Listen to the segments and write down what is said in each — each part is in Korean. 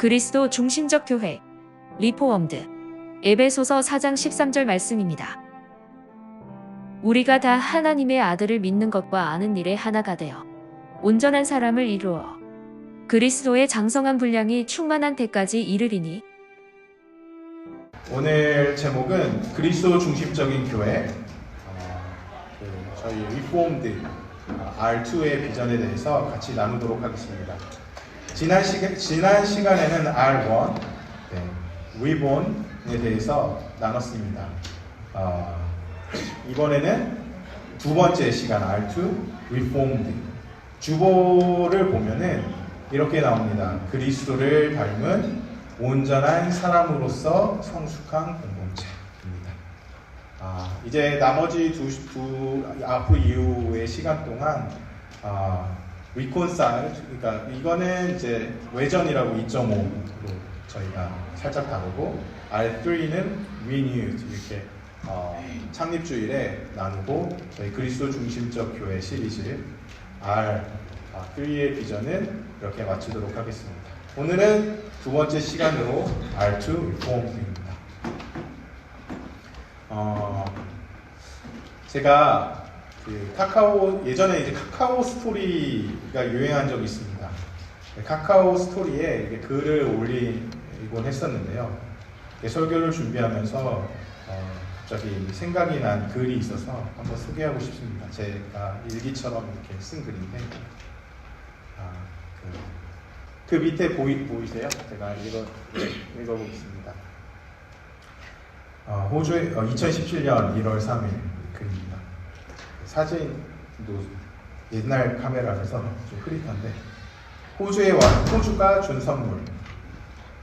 그리스도 중심적 교회 리포엄드 에베소서 4장 13절 말씀입니다. 우리가 다 하나님의 아들을 믿는 것과 아는 일에 하나가 되어 온전한 사람을 이루어 그리스도의 장성한 분량이 충만한 때까지 이르리니. 오늘 제목은 그리스도 중심적인 교회, 저희 리포엄드 R2의 비전에 대해서 같이 나누도록 하겠습니다. 지난 시간에는 R1, 리본에 대해서 나눴습니다. 이번에는 두 번째 시간 R2, 리포엄드. 주보를 보면은 이렇게 나옵니다. 그리스도를 닮은 온전한 사람으로서 성숙한 공동체입니다. 이제 나머지 앞으로 이후의 시간 동안 reconcile, 그러니까 이거는 이제 외전이라고 2.5로 저희가 살짝 다루고, R3는 renewed 이렇게 창립주일에 나누고, 저희 그리스도 중심적 교회 시리즈 R3의 비전은 이렇게 마치도록 하겠습니다. 오늘은 두 번째 시간으로 R2 리포엄드입니다. 제가 예전에 이제 카카오 스토리가 유행한 적이 있습니다. 카카오 스토리에 글을 올리곤 했었는데요. 설교를 준비하면서 갑자기 생각이 난 글이 있어서 한번 소개하고 싶습니다. 제가 일기처럼 이렇게 쓴 글인데, 그 밑에 보이세요? 제가 읽어보겠습니다. 호주의 2017년 1월 3일 글입니다. 사진도 옛날 카메라라서 좀 흐릿한데, 호주가 준 선물.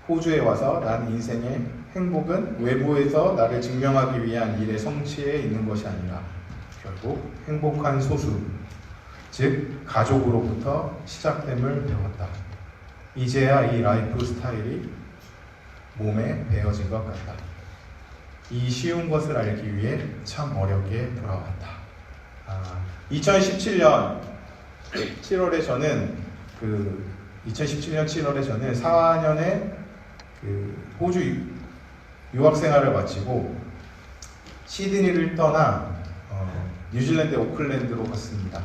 호주에 와서 난 인생의 행복은 외부에서 나를 증명하기 위한 일의 성취에 있는 것이 아니라 결국 행복한 소수, 즉 가족으로부터 시작됨을 배웠다. 이제야 이 라이프 스타일이 몸에 배어진 것 같다. 이 쉬운 것을 알기 위해 참 어렵게 돌아왔다. 2017년 7월에 저는 4년에 호주 유학생활을 마치고 시드니를 떠나 뉴질랜드 오클랜드로 갔습니다.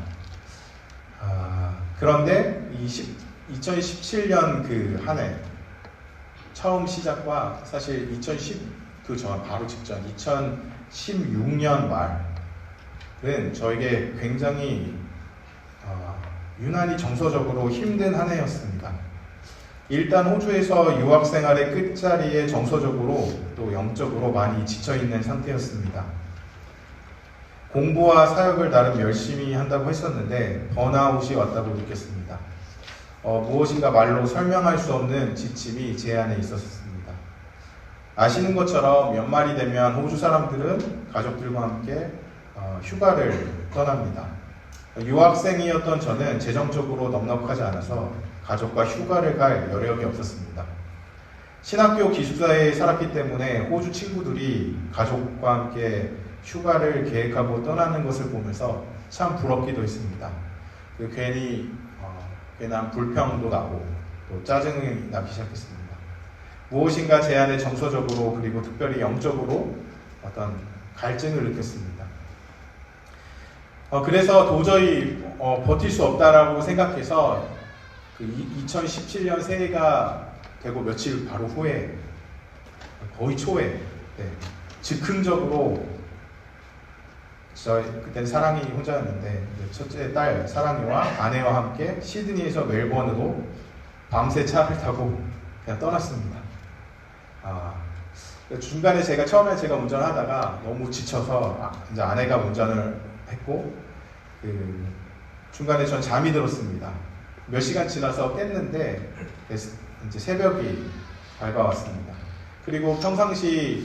그런데 2017년 한 해 처음 시작과 사실 바로 직전 2016년 말은 저에게 굉장히 유난히 정서적으로 힘든 한 해였습니다. 일단 호주에서 유학생활의 끝자리에 정서적으로 또 영적으로 많이 지쳐있는 상태였습니다. 공부와 사역을 나름 열심히 한다고 했었는데 번아웃이 왔다고 느꼈습니다. 무엇인가 말로 설명할 수 없는 지침이 제 안에 있었습니다. 아시는 것처럼 연말이 되면 호주 사람들은 가족들과 함께 휴가를 떠납니다. 유학생이었던 저는 재정적으로 넉넉하지 않아서 가족과 휴가를 갈 여력이 없었습니다. 신학교 기숙사에 살았기 때문에 호주 친구들이 가족과 함께 휴가를 계획하고 떠나는 것을 보면서 참 부럽기도 했습니다. 괜한 불평도 나고 또 짜증이 나기 시작했습니다. 무엇인가 제 안에 정서적으로 그리고 특별히 영적으로 어떤 갈증을 느꼈습니다. 그래서 도저히 버틸 수 없다라고 생각해서 2017년 새해가 되고 며칠 바로 후에, 거의 초에 즉흥적으로 그때는 사랑이 혼자였는데 첫째 딸 사랑이와 아내와 함께 시드니에서 멜번으로 밤새 차를 타고 그냥 떠났습니다. 중간에 처음에 제가 운전하다가 너무 지쳐서 이제 아내가 운전을 했고, 중간에 전 잠이 들었습니다. 몇 시간 지나서 깼는데 이제 새벽이 밝아왔습니다. 그리고 평상시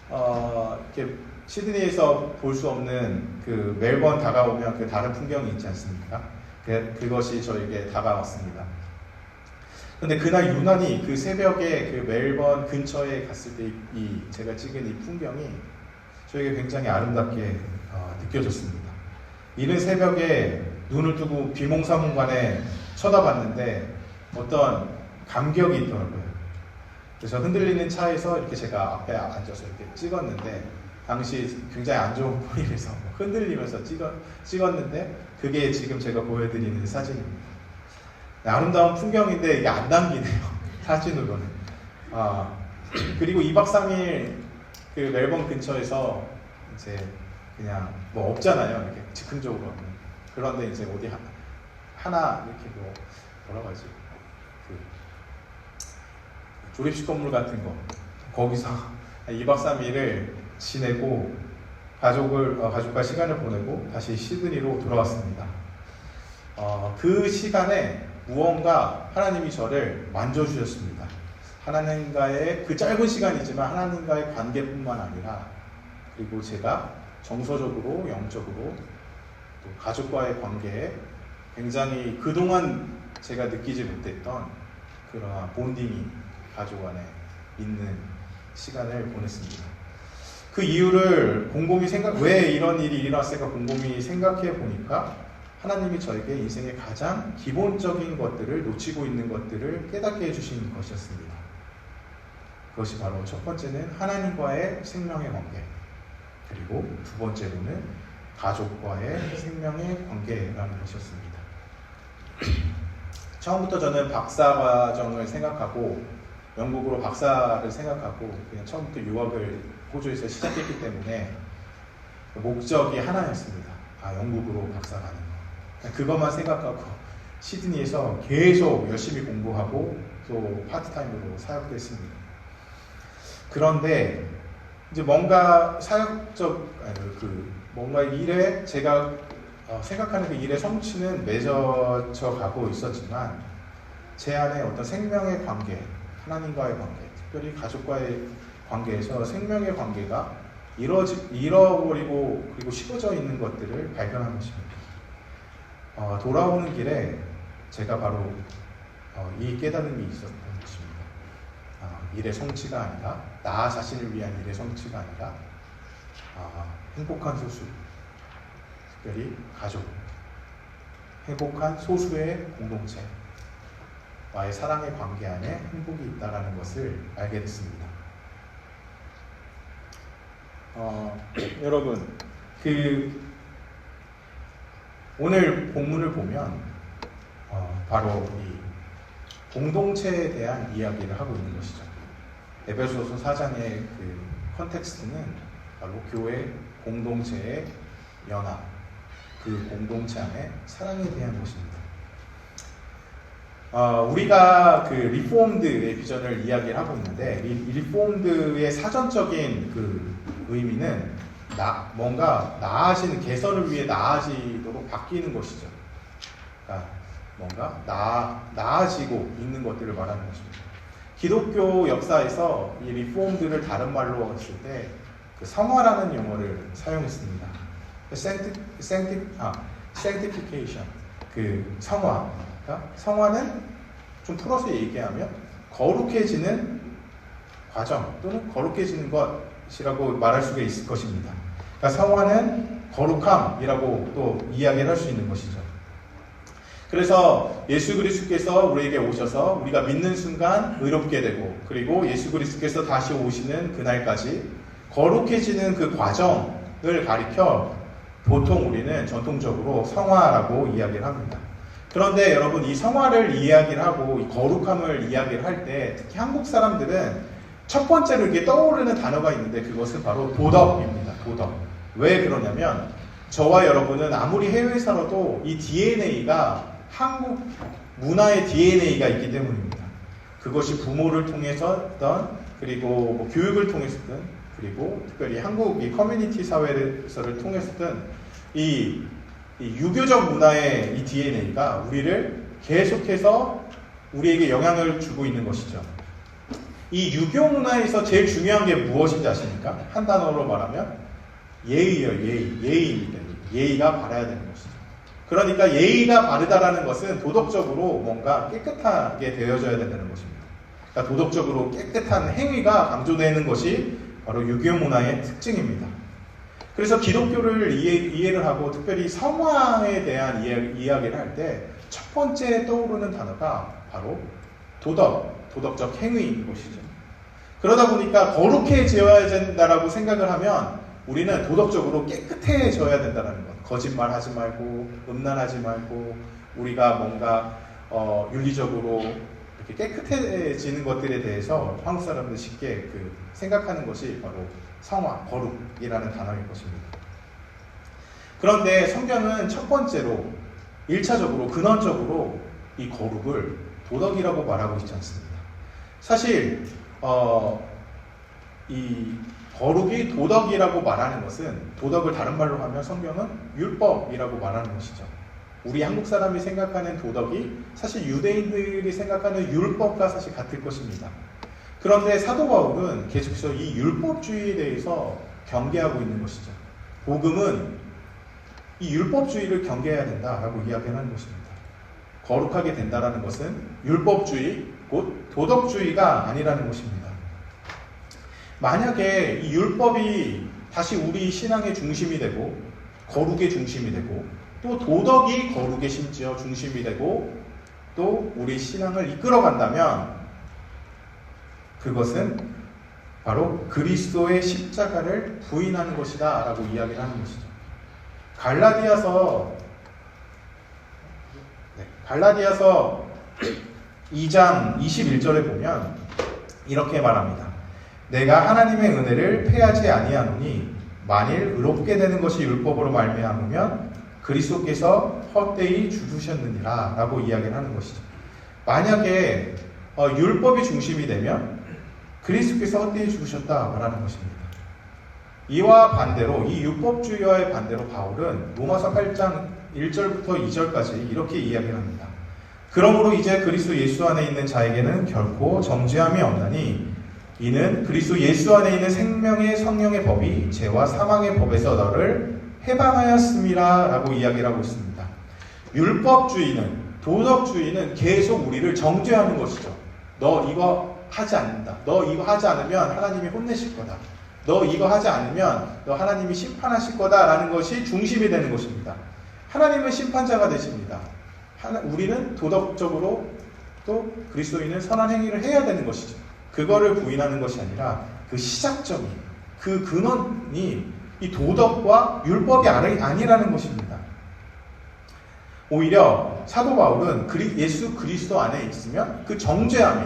이렇게 시드니에서 볼 수 없는 멜번 다가오면 다른 풍경이 있지 않습니까? 그것이 저에게 다가왔습니다. 그런데 그날 유난히 새벽에 멜번 근처에 갔을 때 제가 찍은 이 풍경이 저에게 굉장히 아름답게 느껴졌습니다. 이른 새벽에 눈을 뜨고 비몽사몽간에 쳐다봤는데 어떤 감격이 있더라고요. 그래서 흔들리는 차에서 이렇게 제가 앞에 앉아서 이렇게 찍었는데 당시 굉장히 안 좋은 포인트에서 흔들리면서 찍었는데 그게 지금 제가 보여드리는 사진입니다. 아름다운 풍경인데 이게 안 담기네요. 사진으로는. 그리고 2박 3일 그 멜번 근처에서 이제 그냥 뭐 없잖아요. 이렇게 즉흥적으로. 그런데 이제 어디 하나 이렇게 뭐라고 하지? 그 조립식 건물 같은 거. 거기서 2박 3일을 지내고 가족과 시간을 보내고 다시 시드니로 돌아왔습니다. 그 시간에 무언가 하나님이 저를 만져주셨습니다. 하나님과의 그 짧은 시간이지만 하나님과의 관계뿐만 아니라 그리고 제가 정서적으로 영적으로 또 가족과의 관계에 굉장히 그동안 제가 느끼지 못했던 그러한 본딩이 가족 안에 있는 시간을 보냈습니다. 그 이유를 곰곰이 왜 이런 일이 일어났을까 곰곰이 생각해 보니까 하나님이 저에게 인생의 가장 기본적인 것들을 놓치고 있는 것들을 깨닫게 해주신 것이었습니다. 그것이 바로 첫 번째는 하나님과의 생명의 관계, 그리고 두 번째로는 가족과의 생명의 관계라는 것이었습니다. 처음부터 저는 박사과정을 생각하고 영국으로 박사를 생각하고 그냥 처음부터 유학을 호주에서 시작했기 때문에 목적이 하나였습니다. 영국으로 박사 가는 거. 그것만 생각하고 시드니에서 계속 열심히 공부하고 또 파트타임으로 사역도 했습니다. 그런데 이제 뭔가 뭔가 일에 제가 생각하는 그 일의 성취는 맺어져 가고 있었지만 제 안에 어떤 생명의 관계, 하나님과의 관계, 특별히 가족과의 관계에서 생명의 관계가 잃어버리고 그리고 식어져 있는 것들을 발견한 것입니다. 돌아오는 길에 제가 바로 이 깨달음이 있었던 것입니다. 일의 성취가 아니라 나 자신을 위한 일의 성취가 아니라 행복한 소수, 특별히 가족, 행복한 소수의 공동체 와의 사랑의 관계 안에 행복이 있다는 것을 알게 됐습니다. 여러분, 오늘 본문을 보면 바로 이 공동체에 대한 이야기를 하고 있는 것이죠. 에베소서 4장의 그 컨텍스트는 바로 교회 공동체의 연합, 그 공동체 안에 사랑에 대한 것입니다. 우리가 그 리포움드의 비전을 이야기를 하고 있는데 리포움드의 사전적인 그 의미는 뭔가 나아지는 개선을 위해 나아지도록 바뀌는 것이죠. 그러니까 뭔가 나아지고 있는 것들을 말하는 것입니다. 기독교 역사에서 이 리포움드를 다른 말로 했을 때 그 성화라는 용어를 사용했습니다. sanctification, 그 성화. 그러니까 성화는 좀 풀어서 얘기하면 거룩해지는 과정 또는 거룩해지는 것이라고 말할 수가 있을 것입니다. 그러니까 성화는 거룩함이라고 또 이야기를 할 수 있는 것이죠. 그래서 예수 그리스도께서 우리에게 오셔서 우리가 믿는 순간 의롭게 되고 그리고 예수 그리스도께서 다시 오시는 그날까지 거룩해지는 그 과정을 가리켜 보통 우리는 전통적으로 성화라고 이야기를 합니다. 그런데 여러분, 이 성화를 이야기를 하고 이 거룩함을 이야기를 할 때 특히 한국 사람들은 첫 번째로 이렇게 떠오르는 단어가 있는데 그것은 바로 도덕입니다. 도덕. 왜 그러냐면 저와 여러분은 아무리 해외에 살아도 이 DNA가 한국 문화의 DNA가 있기 때문입니다. 그것이 부모를 통해서든 그리고 뭐 교육을 통해서든 그리고 특별히 한국 이 커뮤니티 사회에서를 통해서든 이 유교적 문화의 이 DNA가 우리를 계속해서 우리에게 영향을 주고 있는 것이죠. 이 유교 문화에서 제일 중요한 게 무엇인지 아십니까? 한 단어로 말하면 예의예요. 예의입니다. 예의가 바라야 되는 것이죠. 그러니까 예의가 바르다라는 것은 도덕적으로 뭔가 깨끗하게 되어져야 된다는 것입니다. 그러니까 도덕적으로 깨끗한 행위가 강조되는 것이 바로 유교 문화의 특징입니다. 그래서 기독교를 이해를 하고 특별히 성화에 대한 이야기를 할 때 첫 번째 떠오르는 단어가 바로 도덕적 행위인 것이죠. 그러다 보니까 거룩해져야 된다라고 생각을 하면 우리는 도덕적으로 깨끗해져야 된다는 것. 거짓말하지 말고 음란하지 말고 우리가 뭔가 윤리적으로 이렇게 깨끗해지는 것들에 대해서 한국 사람들 쉽게 생각하는 것이 바로 성화, 거룩이라는 단어일 것입니다. 그런데 성경은 첫 번째로 1차적으로 근원적으로 이 거룩을 도덕이라고 말하고 있지 않습니다. 사실 이 거룩이 도덕이라고 말하는 것은 도덕을 다른 말로 하면 성경은 율법이라고 말하는 것이죠. 우리 한국 사람이 생각하는 도덕이 사실 유대인들이 생각하는 율법과 사실 같을 것입니다. 그런데 사도 바울은 계속해서 이 율법주의에 대해서 경계하고 있는 것이죠. 복음은 이 율법주의를 경계해야 된다라고 이야기하는 것입니다. 거룩하게 된다라는 것은 율법주의, 곧 도덕주의가 아니라는 것입니다. 만약에 이 율법이 다시 우리 신앙의 중심이 되고 거룩의 중심이 되고 또 도덕이 거룩의 심지어 중심이 되고 또 우리 신앙을 이끌어간다면 그것은 바로 그리스도의 십자가를 부인하는 것이다 라고 이야기를 하는 것이죠. 갈라디아서 2장 21절에 보면 이렇게 말합니다. 내가 하나님의 은혜를 패하지 아니하노니 만일 의롭게 되는 것이 율법으로 말미암으면 그리스도께서 헛되이 죽으셨느니라 라고 이야기를 하는 것이죠. 만약에 율법이 중심이 되면 그리스도께서 헛되이 죽으셨다 말하는 것입니다. 이와 반대로 이 율법주의와의 반대로 바울은 로마서 8장 1절부터 2절까지 이렇게 이야기를 합니다. 그러므로 이제 그리스도 예수 안에 있는 자에게는 결코 정죄함이 없나니 이는 그리스도 예수 안에 있는 생명의 성령의 법이 죄와 사망의 법에서 너를 해방하였음이라 라고 이야기를 하고 있습니다. 율법주의는, 도덕주의는 계속 우리를 정죄하는 것이죠. 너 이거 하지 않는다. 너 이거 하지 않으면 하나님이 혼내실 거다. 너 이거 하지 않으면 너 하나님이 심판하실 거다 라는 것이 중심이 되는 것입니다. 하나님은 심판자가 되십니다. 우리는 도덕적으로 또 그리스도인은 선한 행위를 해야 되는 것이죠. 그거를 부인하는 것이 아니라 그 시작점이, 그 근원이 이 도덕과 율법이 아니라는 것입니다. 오히려 사도 바울은 예수 그리스도 안에 있으면 그 정죄함이,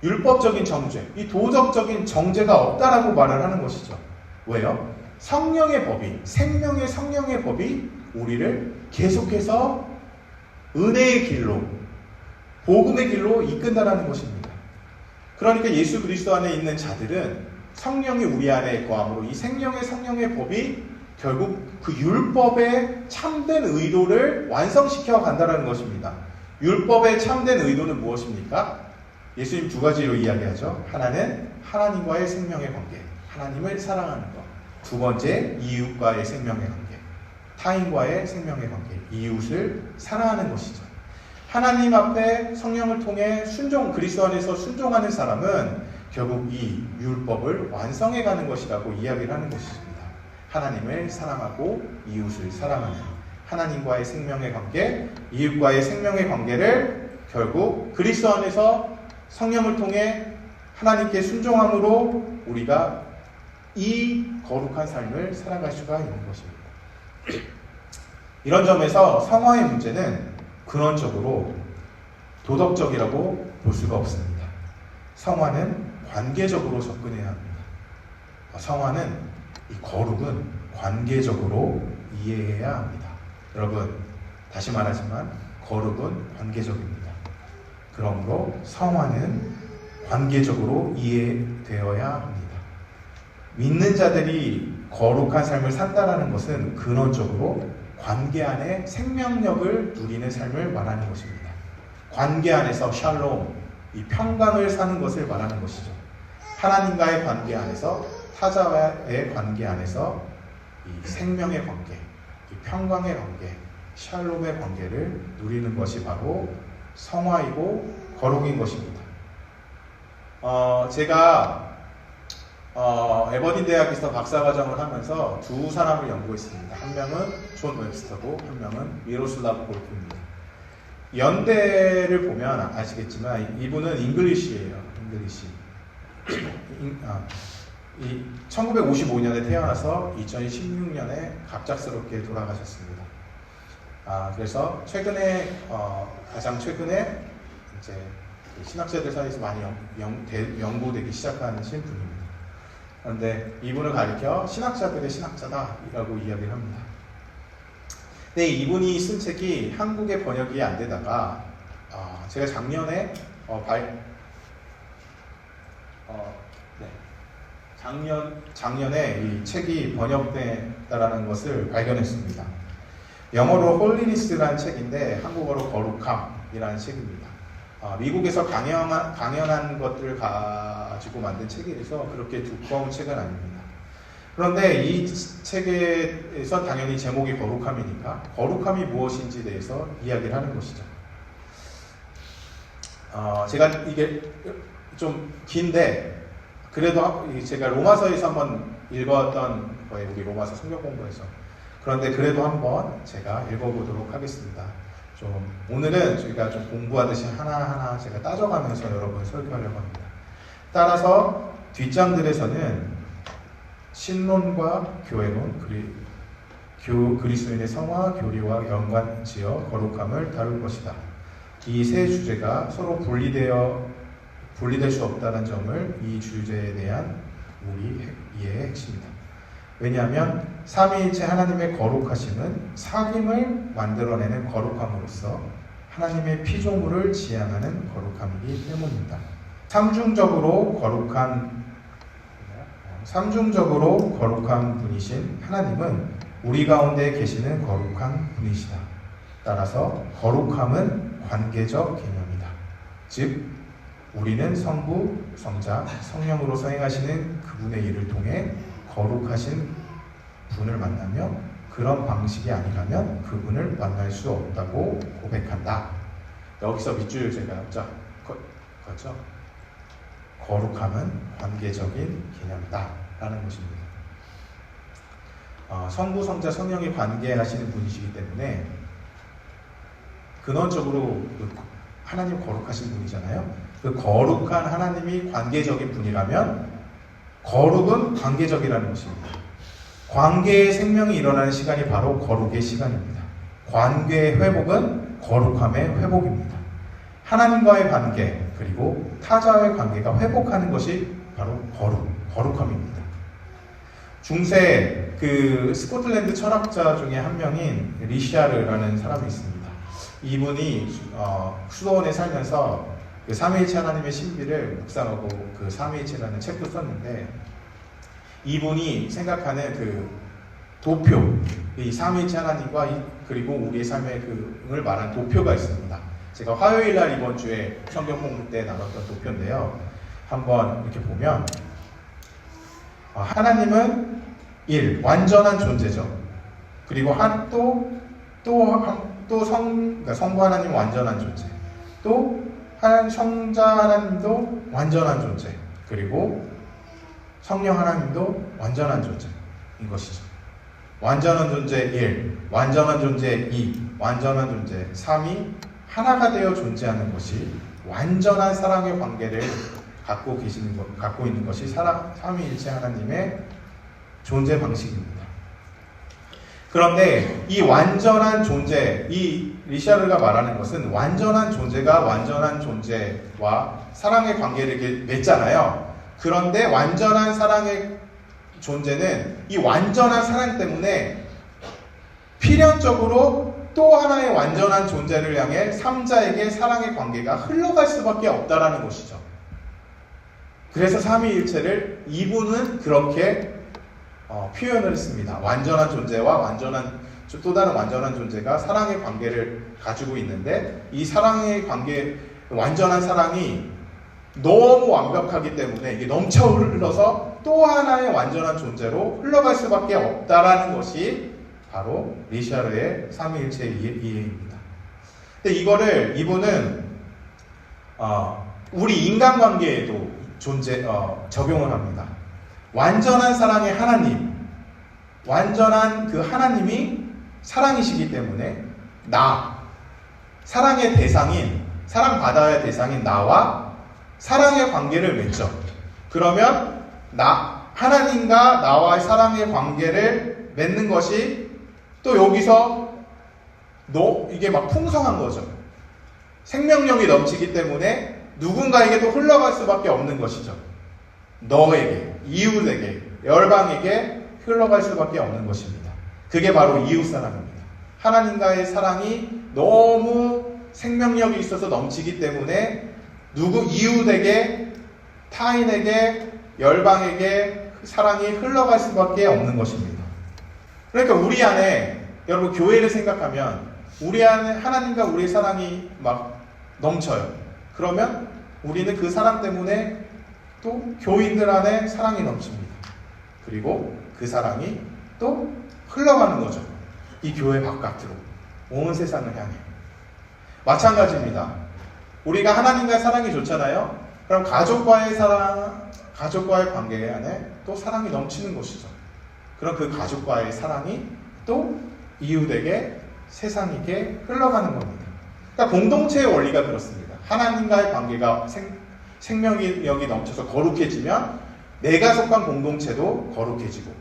율법적인 정죄, 이 도덕적인 정죄가 없다라고 말을 하는 것이죠. 왜요? 성령의 법이, 생명의 성령의 법이 우리를 계속해서 은혜의 길로, 복음의 길로 이끈다라는 것입니다. 그러니까 예수 그리스도 안에 있는 자들은 성령이 우리 안에 거함으로 이 생명의 성령의 법이 결국 그 율법의 참된 의도를 완성시켜 간다는 것입니다. 율법의 참된 의도는 무엇입니까? 예수님 두 가지로 이야기하죠. 하나는 하나님과의 생명의 관계, 하나님을 사랑하는 것. 두 번째, 이웃과의 생명의 관계, 타인과의 생명의 관계, 이웃을 사랑하는 것이죠. 하나님 앞에 성령을 통해 그리스도 안에서 순종하는 사람은 결국 이 율법을 완성해 가는 것이라고 이야기를 하는 것입니다. 하나님을 사랑하고 이웃을 사랑하는 하나님과의 생명의 관계, 이웃과의 생명의 관계를 결국 그리스도 안에서 성령을 통해 하나님께 순종함으로 우리가 이 거룩한 삶을 살아갈 수가 있는 것입니다. 이런 점에서 성화의 문제는 근원적으로 도덕적이라고 볼 수가 없습니다. 성화는 관계적으로 접근해야 합니다. 성화는, 이 거룩은 관계적으로 이해해야 합니다. 여러분, 다시 말하지만 거룩은 관계적입니다. 그러므로 성화는 관계적으로 이해되어야 합니다. 믿는 자들이 거룩한 삶을 산다라는 것은 근원적으로 관계 안에 생명력을 누리는 삶을 말하는 것입니다. 관계 안에서 샬롬, 이 평강을 사는 것을 말하는 것이죠. 하나님과의 관계 안에서, 타자와의 관계 안에서 이 생명의 관계, 이 평강의 관계, 샬롬의 관계를 누리는 것이 바로 성화이고 거룩인 것입니다. 제가 에버딘 대학에서 박사과정을 하면서 두 사람을 연구했습니다. 한 명은 존 웹스터고 한 명은 미로슬라브 볼프입니다. 연대를 보면 아시겠지만 이분은 잉글리시예요. 잉글리시. 이 1955년에 태어나서 2016년에 갑작스럽게 돌아가셨습니다. 그래서 최근에 가장 최근에 이제 신학자들 사이에서 많이 연구되기 시작한 분입니다. 그런데 이분을 가리켜 신학자들의 신학자다라고 이야기를 합니다. 네, 이분이 쓴 책이 한국에 번역이 안 되다가 제가 작년에 작년에 이 책이 번역됐다라는 것을 발견했습니다. 영어로 홀리니스라는 책인데 한국어로 거룩함이라는 책입니다. 미국에서 강연한 것들을 가지고 만든 책이라서 그렇게 두꺼운 책은 아닙니다. 그런데 이 책에서 당연히 제목이 거룩함이니까 거룩함이 무엇인지에 대해서 이야기를 하는 것이죠. 제가 이게 좀 긴데 그래도 제가 로마서에서 한번 읽었던 거예요. 우리 로마서 성경 공부에서. 그런데 그래도 한번 제가 읽어보도록 하겠습니다. 오늘은 저희가 좀 공부하듯이 하나하나 제가 따져가면서 여러분 설교하려고 합니다. 따라서 뒷장들에서는 신론과 교회론, 그리스도인의 성화, 교리와 연관지어 거룩함을 다룰 것이다. 이 세 주제가 서로 분리될 수 없다는 점을 이 주제에 대한 우리 이해의 핵심이다. 왜냐하면 삼위일체 하나님의 거룩하심은 사귐을 만들어내는 거룩함으로써 하나님의 피조물을 지향하는 거룩함이기 때문입니다. 삼중적으로 거룩한 분이신 하나님은 우리 가운데 계시는 거룩한 분이시다. 따라서 거룩함은 관계적 개념이다. 즉 우리는 성부, 성자, 성령으로서 행하시는 그분의 일을 통해 거룩하신 분을 만나며 그런 방식이 아니라면 그분을 만날 수 없다고 고백한다. 여기서 밑줄 제가 걷죠. 거룩함은 관계적인 개념이다 라는 것입니다. 성부, 성자, 성령이 관계하시는 분이시기 때문에 근원적으로 하나님 거룩하신 분이잖아요. 그 거룩한 하나님이 관계적인 분이라면 거룩은 관계적이라는 것입니다. 관계의 생명이 일어나는 시간이 바로 거룩의 시간입니다. 관계의 회복은 거룩함의 회복입니다. 하나님과의 관계 그리고 타자와의 관계가 회복하는 것이 바로 거룩함입니다. 중세 스코틀랜드 철학자 중에 한 명인 리샤르라는 사람이 있습니다. 이분이 수도원에 살면서 그 삼위일체 하나님의 신비를 묵상하고 그 삼위일체라는 책도 썼는데 이분이 생각하는 도표, 이 삼위일체 하나님과 그리고 우리의 삶의 을 말한 도표가 있습니다. 제가 화요일날 이번 주에 성경 공부 때 나눴던 도표인데요. 한번 이렇게 보면 하나님은 완전한 존재죠. 그리고 성부 하나님은 완전한 존재. 또 성자 하나님도 완전한 존재. 그리고 성령 하나님도 완전한 존재인 것이죠. 완전한 존재 1, 완전한 존재 2, 완전한 존재 3이 하나가 되어 존재하는 것이 완전한 사랑의 관계를 갖고 있는 것이 삼위일체 하나님의 존재 방식입니다. 그런데 이 완전한 존재, 이 리샤르가 말하는 것은 완전한 존재가 완전한 존재와 사랑의 관계를 이렇게 맺잖아요. 그런데 완전한 사랑의 존재는 이 완전한 사랑 때문에 필연적으로 또 하나의 완전한 존재를 향해 3자에게 사랑의 관계가 흘러갈 수밖에 없다라는 것이죠. 그래서 삼위일체를 이분은 그렇게 표현을 했습니다. 완전한 존재와 또 다른 완전한 존재가 사랑의 관계를 가지고 있는데 이 사랑의 관계, 완전한 사랑이 너무 완벽하기 때문에 이게 넘쳐 흘러서 또 하나의 완전한 존재로 흘러갈 수밖에 없다라는 것이 바로 리샤르의 삼위일체의 이해입니다. 근데 이분은 우리 인간관계에도 적용을 합니다. 완전한 사랑의 하나님, 완전한 그 하나님이 사랑이시기 때문에 사랑받아야 대상인 나와 사랑의 관계를 맺죠. 그러면 하나님과 나와의 사랑의 관계를 맺는 것이 또 여기서 이게 막 풍성한 거죠. 생명력이 넘치기 때문에 누군가에게 또 흘러갈 수밖에 없는 것이죠. 너에게, 이웃에게, 열방에게 흘러갈 수밖에 없는 것입니다. 그게 바로 이웃사랑입니다. 하나님과의 사랑이 너무 생명력이 있어서 넘치기 때문에 이웃에게, 타인에게, 열방에게 사랑이 흘러갈 수밖에 없는 것입니다. 그러니까 우리 안에, 여러분 교회를 생각하면 우리 안에 하나님과 우리의 사랑이 막 넘쳐요. 그러면 우리는 그 사랑 때문에 또 교인들 안에 사랑이 넘칩니다. 그리고 그 사랑이 또 흘러가는 거죠. 이 교회 바깥으로, 온 세상을 향해. 마찬가지입니다. 우리가 하나님과의 사랑이 좋잖아요. 그럼 가족과의 관계 안에 또 사랑이 넘치는 것이죠. 그럼 그 가족과의 사랑이 또 이웃에게, 세상에게 흘러가는 겁니다. 그러니까 공동체의 원리가 그렇습니다. 하나님과의 관계가 생명력이 넘쳐서 거룩해지면 내가 속한 공동체도 거룩해지고,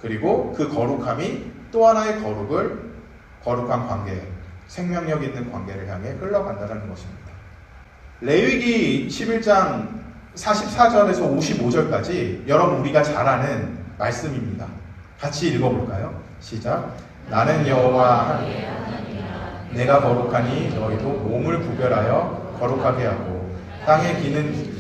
그리고 그 거룩함이 또 하나의 거룩한 관계, 생명력 있는 관계를 향해 흘러간다는 것입니다. 레위기 11장 44절에서 55절까지 여러분 우리가 잘 아는 말씀입니다. 같이 읽어볼까요? 시작. 나는 여호와 내가 거룩하니 너희도 몸을 구별하여 거룩하게 하고 땅에 기는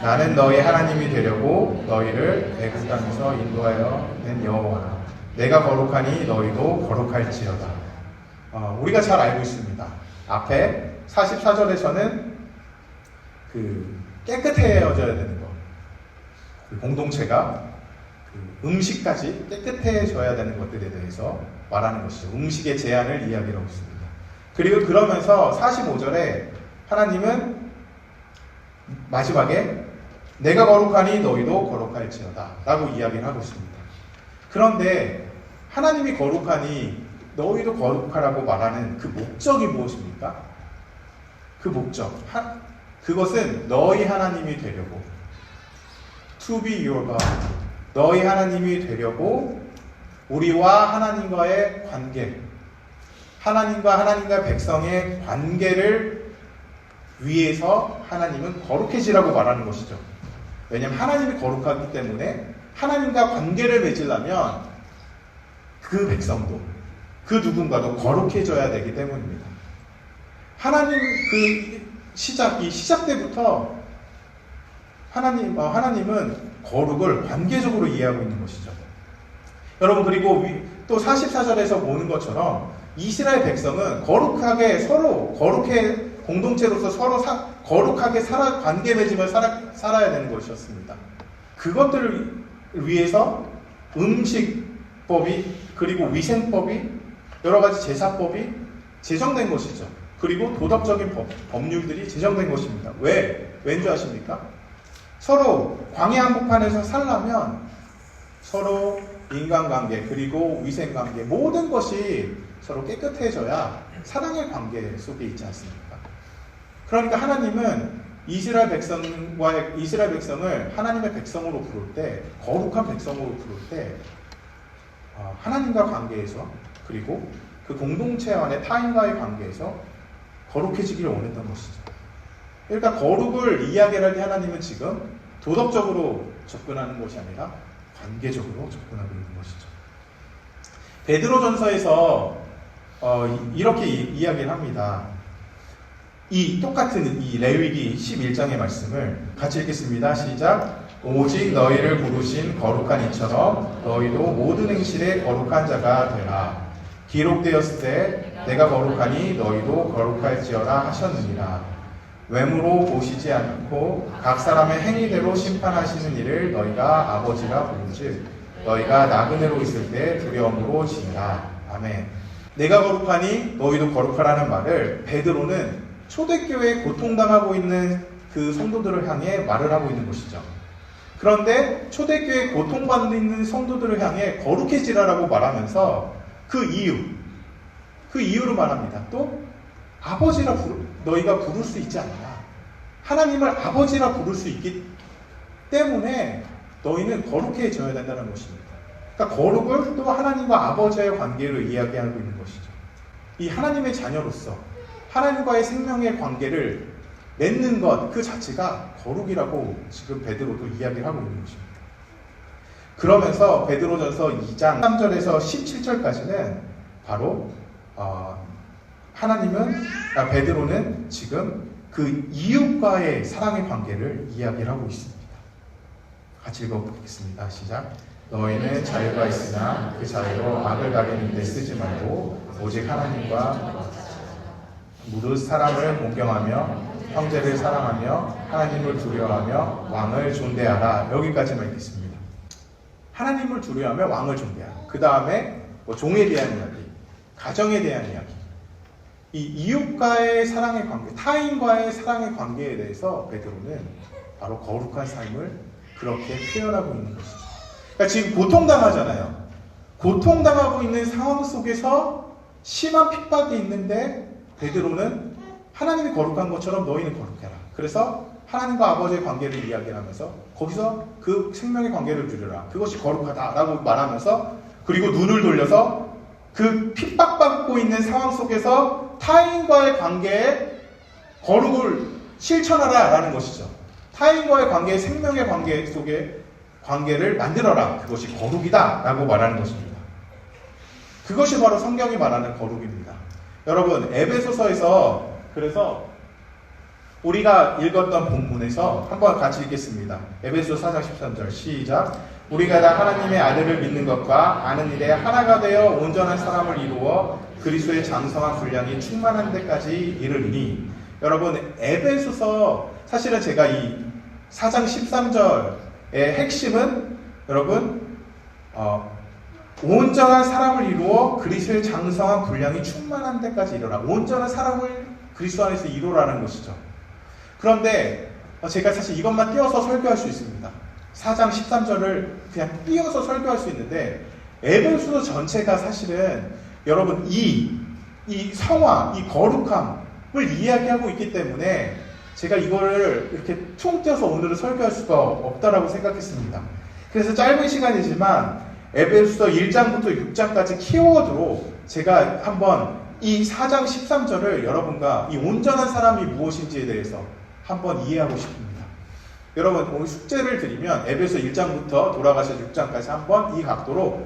나는 너희 하나님이 되려고 너희를 애굽 땅에서 인도하여 낸 여호와라. 내가 거룩하니 너희도 거룩할지어다. 우리가 잘 알고 있습니다. 앞에 44절에서는 깨끗해져야 되는 것, 공동체가 음식까지 깨끗해져야 되는 것들에 대해서 말하는 것이죠. 음식의 제한을 이야기하고 있습니다. 그리고 그러면서 45절에 하나님은 마지막에 내가 거룩하니 너희도 거룩할지어다 라고 이야기를 하고 있습니다. 그런데 하나님이 거룩하니 너희도 거룩하라고 말하는 그 목적이 무엇입니까? 그 목적, 그것은 너희 하나님이 되려고, to be your God, 너희 하나님이 되려고 우리와 하나님과의 관계, 하나님과 백성의 관계를 위해서 하나님은 거룩해지라고 말하는 것이죠. 왜냐하면 하나님이 거룩하기 때문에 하나님과 관계를 맺으려면 그 백성도, 그 누군가도 거룩해져야 되기 때문입니다. 시작 때부터 하나님은 거룩을 관계적으로 이해하고 있는 것이죠. 여러분, 그리고 또 44절에서 보는 것처럼 이스라엘 백성은 공동체로서 서로 거룩하게 관계 맺으며 살아야 되는 것이었습니다. 그것들을 위해서 음식법이, 그리고 위생법이, 여러 가지 제사법이 제정된 것이죠. 그리고 도덕적인 법률들이 제정된 것입니다. 왠지 아십니까? 서로 광야 한복판에서 살려면 서로 인간관계, 그리고 위생관계, 모든 것이 서로 깨끗해져야 사랑의 관계 속에 있지 않습니까? 그러니까 하나님은 이스라엘 백성을 하나님의 백성으로 부를 때, 거룩한 백성으로 부를 때 하나님과 관계에서, 그리고 그 공동체 안에 타인과의 관계에서 거룩해지기를 원했던 것이죠. 그러니까 거룩을 이야기할 때 하나님은 지금 도덕적으로 접근하는 것이 아니라 관계적으로 접근하고 있는 것이죠. 베드로전서에서 이렇게 이야기를 합니다. 똑같은 이 레위기 11장의 말씀을 같이 읽겠습니다. 시작. 오직 너희를 부르신 거룩한 이처럼 너희도 모든 행실에 거룩한 자가 되라. 기록되었을 때 내가 거룩하니 너희도 거룩할지어라 하셨느니라. 외모로 보시지 않고 각 사람의 행위대로 심판하시는 이를 너희가 아버지라 부른즉 너희가 나그네로 있을 때 두려움으로 지니라. 아멘. 내가 거룩하니 너희도 거룩하라는 말을 베드로는 초대교회에 고통당하고 있는 그 성도들을 향해 말을 하고 있는 것이죠. 그런데 초대교회에 고통받는 성도들을 향해 거룩해지라라고 말하면서 그 이유로 말합니다. 또 아버지라 너희가 부를 수 있지 않냐. 하나님을 아버지라 부를 수 있기 때문에 너희는 거룩해져야 된다는 것입니다. 그러니까 거룩을 또 하나님과 아버지의 관계로 이야기하고 있는 것이죠. 이 하나님의 자녀로서 하나님과의 생명의 관계를 맺는 것 그 자체가 거룩이라고 지금 베드로도 이야기를 하고 있는 것입니다. 그러면서 베드로전서 2장 3절에서 17절까지는 바로 베드로는 지금 그 이웃과의 사랑의 관계를 이야기를 하고 있습니다. 같이 읽어보겠습니다. 시작. 너희는 자유가 있으나 그 자유로 악을 가리는 데 쓰지 말고 오직 하나님과 무릇 사람을 공경하며 형제를 사랑하며 하나님을 두려워하며 왕을 존대하라. 여기까지만 읽겠습니다. 하나님을 두려워하며 왕을 존대하라. 그 다음에 종에 대한 이야기, 가정에 대한 이야기, 이 이웃과의 사랑의 관계, 타인과의 사랑의 관계에 대해서 베드로는 바로 거룩한 삶을 그렇게 표현하고 있는 것이죠. 그러니까 지금 고통당하잖아요. 고통당하고 있는 상황 속에서 심한 핍박이 있는데 베드로는 하나님이 거룩한 것처럼 너희는 거룩해라. 그래서 하나님과 아버지의 관계를 이야기하면서 거기서 그 생명의 관계를 누려라. 그것이 거룩하다라고 말하면서 그리고 눈을 돌려서 그 핍박받고 있는 상황 속에서 타인과의 관계에 거룩을 실천하라라는 것이죠. 타인과의 관계, 생명의 관계 속에 관계를 만들어라. 그것이 거룩이다라고 말하는 것입니다. 그것이 바로 성경이 말하는 거룩입니다. 여러분, 에베소서에서 그래서 우리가 읽었던 본문에서 한번 같이 읽겠습니다. 에베소서 4장 13절 시작. 우리가 다 하나님의 아들을 믿는 것과 아는 일에 하나가 되어 온전한 사람을 이루어 그리스도의 장성한 분량이 충만한 데까지 이르리니. 여러분, 에베소서 사실은 제가 이 4장 13절의 핵심은 여러분 온전한 사람을 이루어 그리스도의 장성한 분량이 충만한 데까지 이르라. 온전한 사람을 그리스도 안에서 이루라는 것이죠. 그런데 제가 사실 이것만 띄어서 설교할 수 있습니다. 4장 13절을 그냥 띄어서 설교할 수 있는데 에베소서 전체가 사실은 여러분 이 성화, 이 거룩함을 이야기하고 있기 때문에 제가 이거를 이렇게 퉁 띄어서 오늘은 설교할 수가 없다라고 생각했습니다. 그래서 짧은 시간이지만 에베소서 1장부터 6장까지 키워드로 제가 한번 이 4장 13절을 여러분과 이 온전한 사람이 무엇인지에 대해서 한번 이해하고 싶습니다. 여러분, 오늘 숙제를 드리면 에베소 1장부터 돌아가셔서 6장까지 한번 이 각도로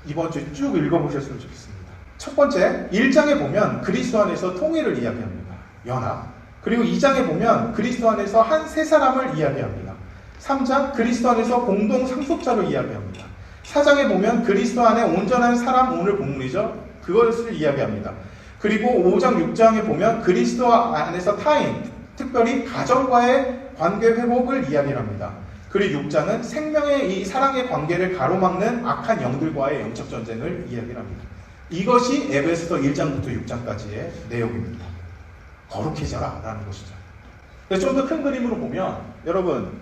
이번 주에 쭉 읽어보셨으면 좋겠습니다. 첫 번째, 1장에 보면 그리스도 안에서 통일을 이야기합니다. 연합. 그리고 2장에 보면 그리스도 안에서 한 세 사람을 이야기합니다. 3장, 그리스도 안에서 공동 상속자로 이야기합니다. 4장에 보면 그리스도 안에 온전한 사람, 오늘 본문이죠. 그것을 이야기합니다. 그리고 5장, 6장에 보면 그리스도 안에서 타인, 특별히 가정과의 관계 회복을 이야기합니다. 그리고 6장은 생명의 이 사랑의 관계를 가로막는 악한 영들과의 영적 전쟁을 이야기합니다. 이것이 에베소서 1장부터 6장까지의 내용입니다. 거룩해져라 라는 것이죠. 좀 더 큰 그림으로 보면 여러분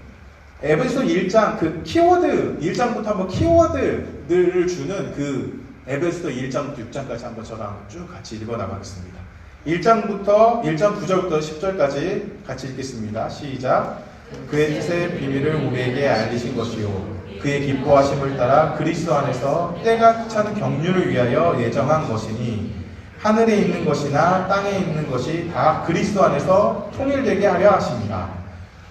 에베소 1장 그 키워드 1장부터 한번 키워드들을 주는 그 에베소서 1장부터 6장까지 한번 저랑 쭉 같이 읽어 나가겠습니다. 1장 9절부터 10절까지 같이 읽겠습니다. 시작. 그의 뜻의 비밀을 우리에게 알리신 것이요 그의 기뻐하심을 따라 그리스도 안에서 때가 찬 경륜을 위하여 예정한 것이니 하늘에 있는 것이나 땅에 있는 것이 다 그리스도 안에서 통일되게 하려 하십니다.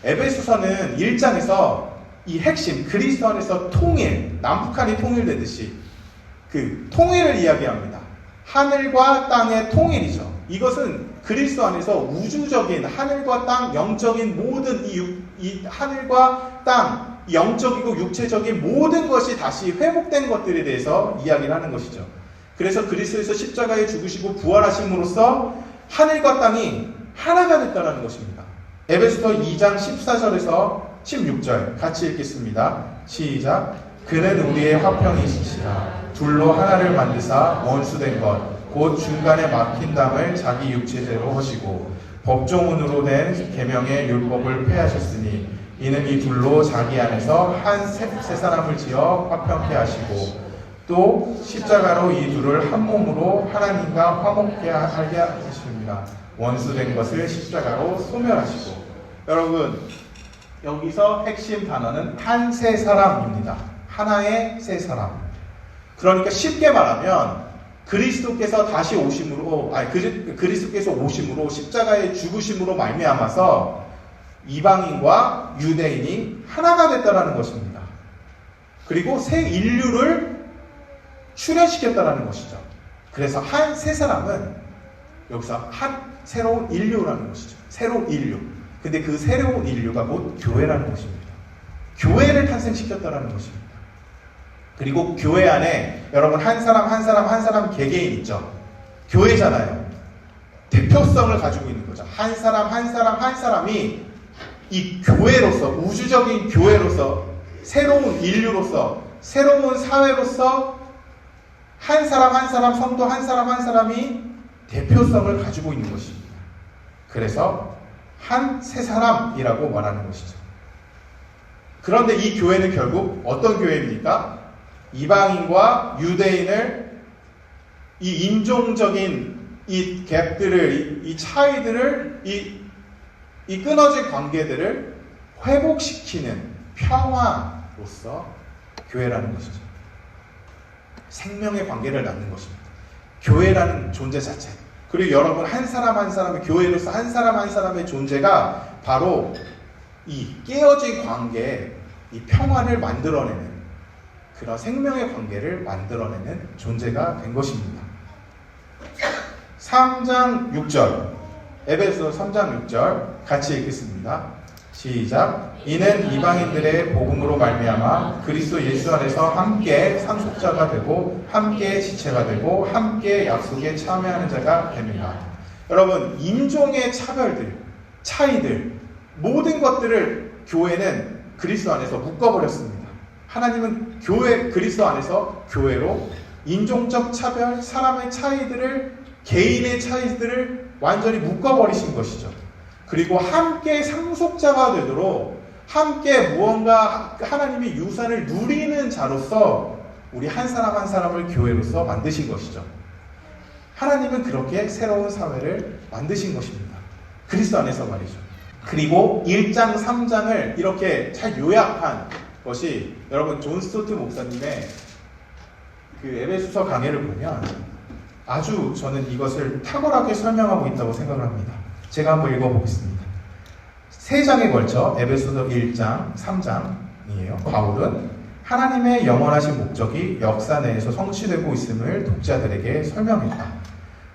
에베소서는 1장에서 이 핵심 그리스도 안에서 통일, 남북한이 통일되듯이 그 통일을 이야기합니다. 하늘과 땅의 통일이죠. 이것은 그리스도 안에서 우주적인 하늘과 땅, 영적인 모든 이 하늘과 땅, 영적이고 육체적인 모든 것이 다시 회복된 것들에 대해서 이야기를 하는 것이죠. 그래서 그리스도에서 십자가에 죽으시고 부활하심으로써 하늘과 땅이 하나가 됐다는 것입니다. 에베소서 2장 14절에서 16절 같이 읽겠습니다. 시작. 그는 우리의 화평이시시라. 둘로 하나를 만드사 원수된 것 곧 중간에 막힌 담을 자기 육체대로 하시고 법조문으로 된 계명의 율법을 폐하셨으니 이는 이 둘로 자기 안에서 한 세 사람을 지어 화평케 하시고 또 십자가로 이 둘을 한 몸으로 하나님과 화목케 하게 하십니다. 원수된 것을 십자가로 소멸하시고. 여러분, 여기서 핵심 단어는 한 세 사람입니다. 하나의 세 사람. 그러니까 쉽게 말하면 그리스도께서 다시 오심으로, 그리스도께서 오심으로 십자가의 죽으심으로 말미암아서 이방인과 유대인이 하나가 됐다라는 것입니다. 그리고 새 인류를 출현시켰다라는 것이죠. 그래서 한 세 사람은 여기서 한 새로운 인류라는 것이죠. 새로운 인류. 근데 그 새로운 인류가 곧 교회라는 것입니다. 교회를 탄생시켰다라는 것입니다. 그리고 교회 안에 여러분 한 사람 개개인 있죠. 교회잖아요. 대표성을 가지고 있는 거죠. 한 사람이 이 교회로서, 우주적인 교회로서, 새로운 인류로서, 새로운 사회로서 한 사람, 성도 한 사람이 대표성을 가지고 있는 것입니다. 그래서 한 세 사람이라고 말하는 것이죠. 그런데 이 교회는 결국 어떤 교회입니까? 이방인과 유대인을, 이 인종적인 이 갭들을, 이 차이들을, 이 끊어진 관계들을 회복시키는 평화로서 교회라는 것이죠. 생명의 관계를 낳는 것입니다. 교회라는 존재 자체. 그리고 여러분 한 사람의 교회로서 한 사람의 존재가 바로 이 깨어진 관계에 이 평화를 만들어내는 그런 생명의 관계를 만들어내는 존재가 된 것입니다. 3장 6절, 에베소서 3장 6절 같이 읽겠습니다. 시작. 이는 이방인들의 복음으로 말미암아 그리스도 예수 안에서 함께 상속자가 되고 함께 지체가 되고 함께 약속에 참여하는 자가 됩니다. 여러분, 인종의 차별들, 차이들, 모든 것들을 교회는 그리스도 안에서 묶어버렸습니다. 하나님은 그리스도 안에서 교회로 인종적 차별, 사람의 차이들을, 개인의 차이들을 완전히 묶어버리신 것이죠. 그리고 함께 상속자가 되도록 함께 무언가 하나님의 유산을 누리는 자로서 우리 한 사람을 교회로서 만드신 것이죠. 하나님은 그렇게 새로운 사회를 만드신 것입니다. 그리스도 안에서 말이죠. 그리고 1장, 3장을 이렇게 잘 요약한 것이 여러분 존 스토트 목사님의 그 에베소서 강해를 보면 아주 저는 이것을 탁월하게 설명하고 있다고 생각을 합니다. 제가 한번 읽어보겠습니다. 3장에 걸쳐 에베소서 1장, 3장이에요. 바울은 하나님의 영원하신 목적이 역사 내에서 성취되고 있음을 독자들에게 설명했다.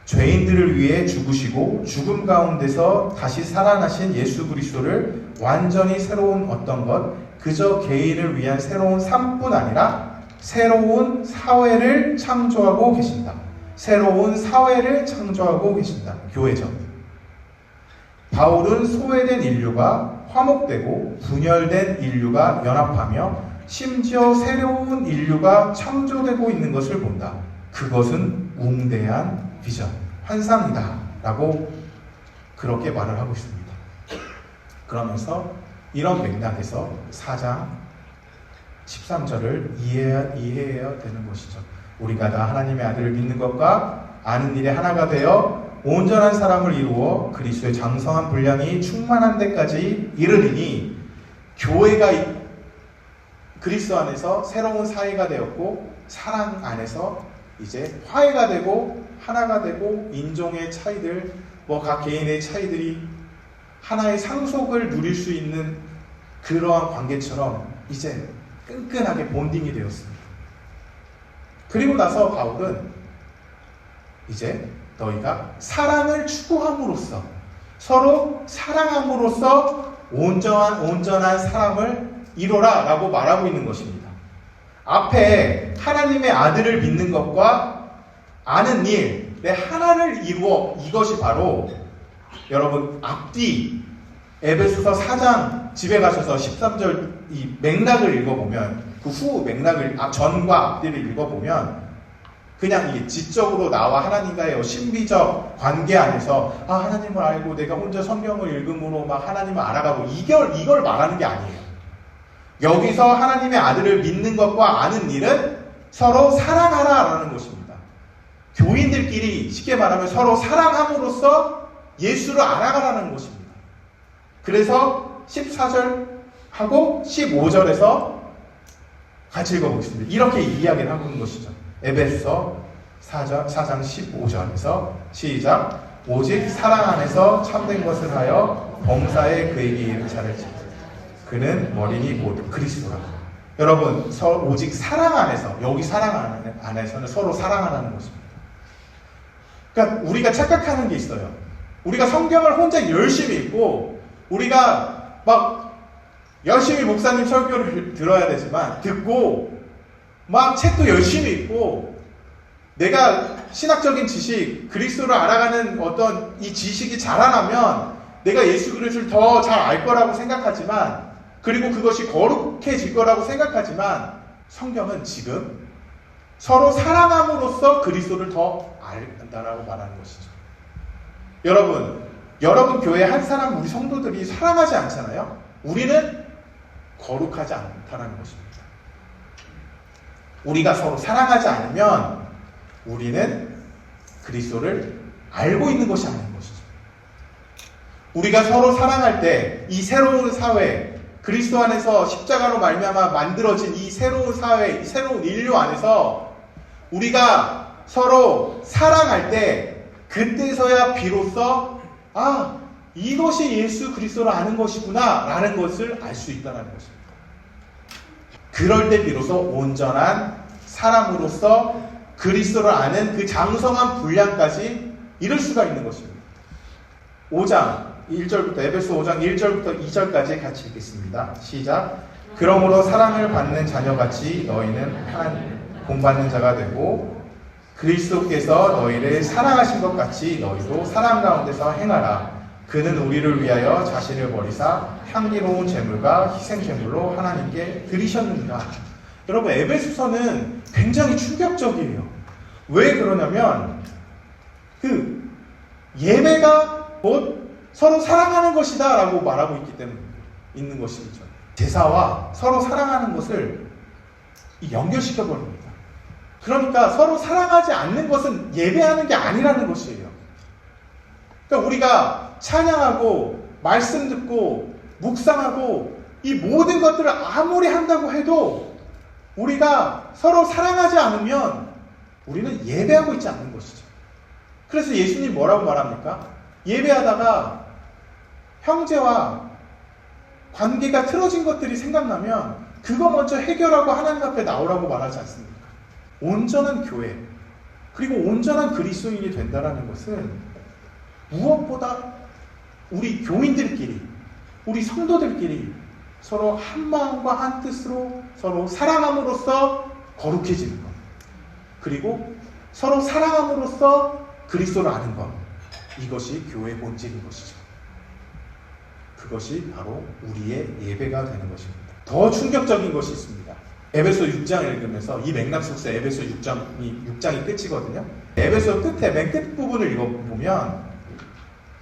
죄인들을 위해 죽으시고 죽음 가운데서 다시 살아나신 예수 그리스도를 완전히 새로운 어떤 것, 그저 개인을 위한 새로운 삶뿐 아니라 새로운 사회를 창조하고 계신다. 새로운 사회를 창조하고 계신다. 교회죠. 바울은 소외된 인류가 화목되고 분열된 인류가 연합하며 심지어 새로운 인류가 창조되고 있는 것을 본다. 그것은 웅대한 비전, 환상이다 라고 그렇게 말을 하고 있습니다. 그러면서 이런 맥락에서 4장 13절을 이해해야 되는 것이죠. 우리가 다 하나님의 아들을 믿는 것과 아는 일에 하나가 되어 온전한 사람을 이루어 그리스도의 장성한 분량이 충만한 데까지 이르리니, 교회가 그리스도 안에서 새로운 사회가 되었고 사랑 안에서 이제 화해가 되고 하나가 되고 인종의 차이들, 각 개인의 차이들이 하나의 상속을 누릴 수 있는 그러한 관계처럼 이제 끈끈하게 본딩이 되었습니다. 그리고 나서 바울은 이제 너희가 사랑을 추구함으로써, 서로 사랑함으로써 온전한 사람을 이루라 라고 말하고 있는 것입니다. 앞에 하나님의 아들을 믿는 것과 아는 일의 하나를 이루어, 이것이 바로 여러분 앞뒤 에베소서 4장 집에 가셔서 13절 이 맥락을 읽어보면, 그 후 맥락을 전과 앞뒤를 읽어보면 그냥 이 지적으로 나와 하나님과의 신비적 관계 안에서 하나님을 알고 내가 혼자 성경을 읽음으로 막 하나님을 알아가고 이걸 말하는 게 아니에요. 여기서 하나님의 아들을 믿는 것과 아는 일은 서로 사랑하라라는 것입니다. 교인들끼리 쉽게 말하면 서로 사랑함으로써 예수를 알아가라는 것입니다. 그래서 14절하고 15절에서 같이 읽어보겠습니다. 이렇게 이야기를 하고 있는 것이죠. 에베소서 4장 15절에서 시작. 오직 사랑 안에서 참된 것을 하여 범사에 그에게 이른 자를 지키라. 그는 머리니 곧 그리스도라. 여러분, 오직 사랑 안에서, 여기 사랑 안에서는 서로 사랑하라는 것입니다. 그러니까 우리가 착각하는 게 있어요. 우리가 성경을 혼자 열심히 읽고 우리가 막 열심히 목사님 설교를 들어야 되지만 듣고 막 책도 열심히 읽고 내가 신학적인 지식, 그리스도를 알아가는 어떤 이 지식이 자라나면 내가 예수 그리스도를 더 잘 알 거라고 생각하지만, 그리고 그것이 거룩해질 거라고 생각하지만, 성경은 지금 서로 사랑함으로써 그리스도를 더 알다라고 말하는 것이죠. 여러분 교회 한 사람, 우리 성도들이 사랑하지 않잖아요. 우리는 거룩하지 않다라는 것입니다. 우리가 서로 사랑하지 않으면 우리는 그리스도를 알고 있는 것이 아닌 것이죠. 우리가 서로 사랑할 때 이 새로운 사회, 그리스도 안에서 십자가로 말미암아 만들어진 이 새로운 사회, 이 새로운 인류 안에서 우리가 서로 사랑할 때 그때서야 비로소 이것이 예수 그리스도를 아는 것이구나 라는 것을 알 수 있다는 것입니다. 그럴 때 비로소 온전한 사람으로서 그리스도를 아는 그 장성한 분량까지 이룰 수가 있는 것입니다. 5장 1절부터, 에베소 5장 1절부터 2절까지 같이 읽겠습니다. 시작. 그러므로 사랑을 받는 자녀같이 너희는 하나님 본받는 자가 되고 그리스도께서 너희를 사랑하신 것 같이 너희도 사랑 가운데서 행하라. 그는 우리를 위하여 자신을 버리사 향기로운 제물과 희생제물로 하나님께 드리셨느니라. 여러분, 에베소서는 굉장히 충격적이에요. 왜 그러냐면 그 예배가 곧 서로 사랑하는 것이다 라고 말하고 있기 때문에 있는 것이죠. 제사와 서로 사랑하는 것을 연결시켜 버립니다. 그러니까 서로 사랑하지 않는 것은 예배하는 게 아니라는 것이에요. 그러니까 우리가 찬양하고 말씀 듣고 묵상하고 이 모든 것들을 아무리 한다고 해도 우리가 서로 사랑하지 않으면 우리는 예배하고 있지 않는 것이죠. 그래서 예수님 뭐라고 말합니까? 예배하다가 형제와 관계가 틀어진 것들이 생각나면 그거 먼저 해결하고 하나님 앞에 나오라고 말하지 않습니까? 온전한 교회, 그리고 온전한 그리스도인이 된다는 것은 무엇보다 우리 교인들끼리, 우리 성도들끼리 서로 한 마음과 한 뜻으로 서로 사랑함으로써 거룩해지는 것, 그리고 서로 사랑함으로써 그리스도를 아는 것, 이것이 교회의 본질인 것이죠. 그것이 바로 우리의 예배가 되는 것입니다. 더 충격적인 것이 있습니다. 에베소 6장을 읽으면서 이 맥락 속에서 에베소 6장이 끝이거든요. 에베소 끝에 맨 끝 부분을 읽어보면